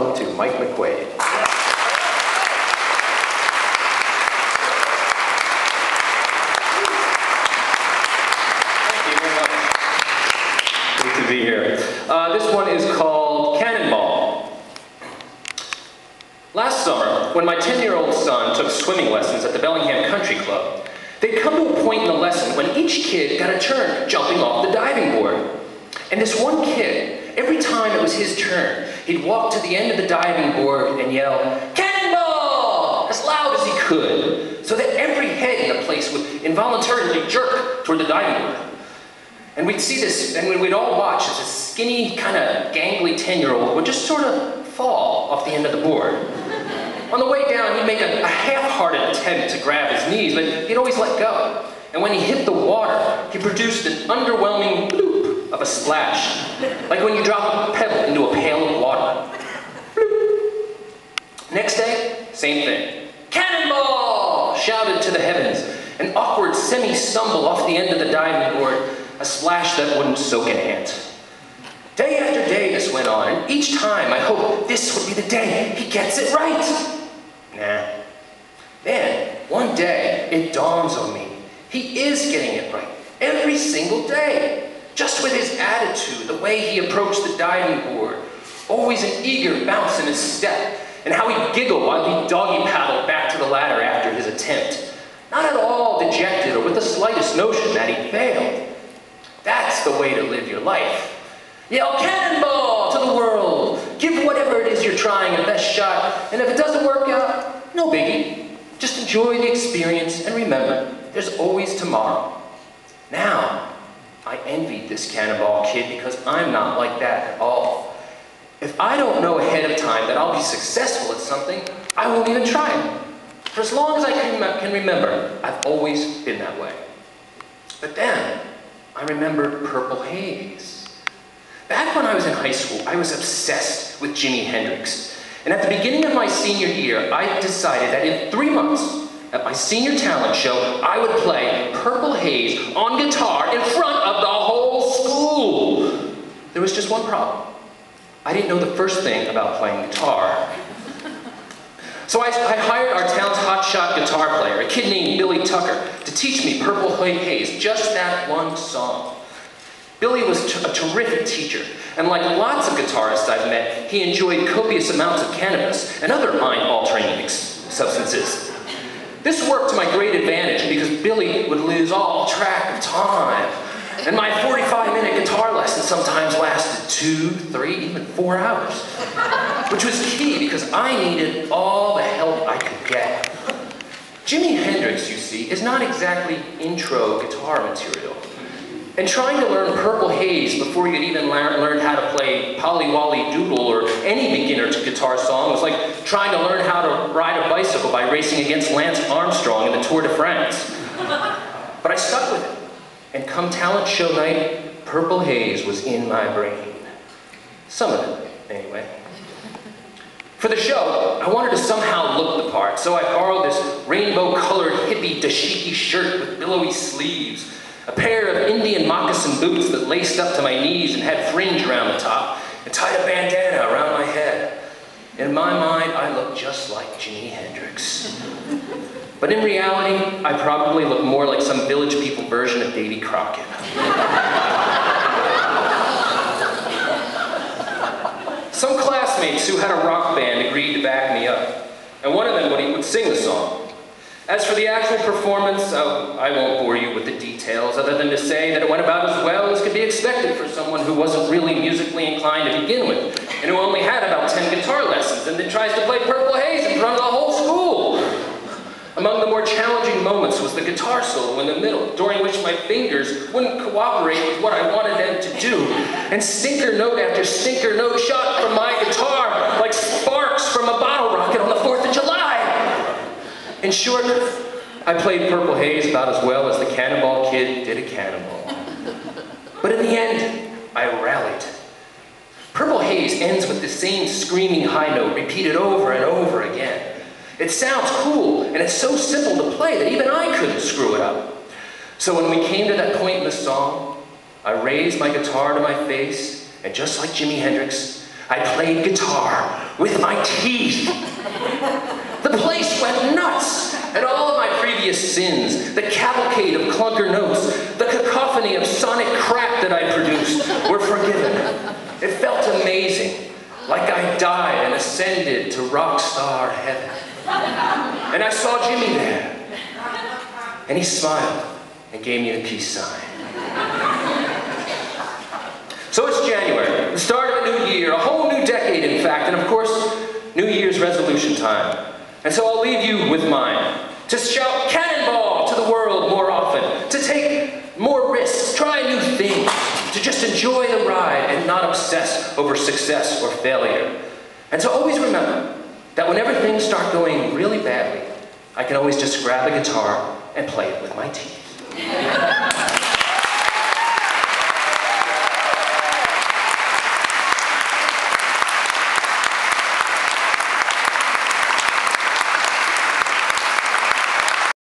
welcome to Mike McQuaide. Thank you very much. Great to be here. This one is called Cannonball. Last summer, when my 10-year-old son took swimming lessons at the Bellingham Country Club, they'd come to a point in the lesson when each kid got a turn jumping off the diving board. And this one kid, every time it was his turn, he'd walk to the end of the diving board and yell, "Cannonball!" as loud as he could, so that every head in the place would involuntarily jerk toward the diving board. And we'd see this, and we'd all watch as this skinny, kind of gangly 10-year-old would just sort of fall off the end of the board. On the way down, he'd make a half-hearted attempt to grab his knees, but he'd always let go. And when he hit the water, he produced an underwhelming bloop of a splash, like when you drop a pebble into a pail of water. Bloop. Next day, same thing. "Cannonball!" shouted to the heavens, an awkward semi-stumble off the end of the diving board, a splash that wouldn't soak an ant. Day after day this went on, and each time I hoped this would be the day he gets it right. Nah. Then, one day, it dawns on me. He is getting it right, every single day. Just with his attitude, the way he approached the diving board, always an eager bounce in his step, and how he'd giggle while he doggy paddled back to the ladder after his attempt. Not at all dejected or with the slightest notion that he failed. That's the way to live your life. Yell "Cannonball!" to the world. Give whatever it is you're trying a best shot, and if it doesn't work out, no biggie. Just enjoy the experience and remember, there's always tomorrow. Now, I envied this Cannonball kid because I'm not like that at all. If I don't know ahead of time that I'll be successful at something, I won't even try it. For as long as I can remember, I've always been that way. But then, I remembered Purple Haze. Back when I was in high school, I was obsessed with Jimi Hendrix. And at the beginning of my senior year, I decided that in 3 months, at my senior talent show, I would play Purple Haze on guitar in front of the whole school. There was just one problem. I didn't know the first thing about playing guitar. So I hired our town's hotshot guitar player, a kid named Billy Tucker, to teach me Purple Haze, just that one song. Billy was a terrific teacher, and like lots of guitarists I've met, he enjoyed copious amounts of cannabis and other mind-altering substances. This worked to my great advantage because Billy would lose all track of time, and my 45-minute guitar lesson sometimes lasted 2, 3, even 4 hours, which was key because I needed all the help I could get. Jimi Hendrix, you see, is not exactly intro guitar material. And trying to learn Purple Haze before you'd even learn how to play Polly Wolly Doodle or any beginner guitar song was like trying to learn how to ride a bicycle by racing against Lance Armstrong in the Tour de France. But I stuck with it. And come talent show night, Purple Haze was in my brain. Some of it, anyway. For the show, I wanted to somehow look the part, so I borrowed this rainbow-colored hippie dashiki shirt with billowy sleeves, a pair of Indian moccasin boots that laced up to my knees and had fringe around the top, and tied a bandana around my head. In my mind, I looked just like Jimi Hendrix. But in reality, I probably looked more like some Village People version of Davy Crockett. Some classmates who had a rock band agreed to back me up, and one of them would sing the song. As for the actual performance, I won't bore you with the details, other than to say that it went about as well as could be expected for someone who wasn't really musically inclined to begin with, and who only had about 10 guitar lessons, and then tries to play Purple Haze in front of the whole school. Among the more challenging moments was the guitar solo in the middle, during which my fingers wouldn't cooperate with what I wanted them to do, and stinker note after stinker note shot from my guitar like sparks from a bottle rocket on the 4th of July. In short, I played Purple Haze about as well as the Cannonball Kid did a cannonball. But in the end, I rallied. Purple Haze ends with the same screaming high note repeated over and over again. It sounds cool, and it's so simple to play that even I couldn't screw it up. So when we came to that point in the song, I raised my guitar to my face, and just like Jimi Hendrix, I played guitar with my teeth. The place went nuts, and all of my previous sins, the cavalcade of clunker notes, the cacophony of sonic crap that I produced, were forgiven. It felt amazing, like I died and ascended to rock star heaven. And I saw Jimmy there, and he smiled and gave me the peace sign. So it's January, the start of a new year, a whole new decade in fact, and of course, New Year's resolution time. And so I'll leave you with mine. To shout cannonball to the world more often, to take more risks, try new things, to just enjoy the ride and not obsess over success or failure. And to always remember that whenever things start going really badly, I can always just grab a guitar and play it with my teeth.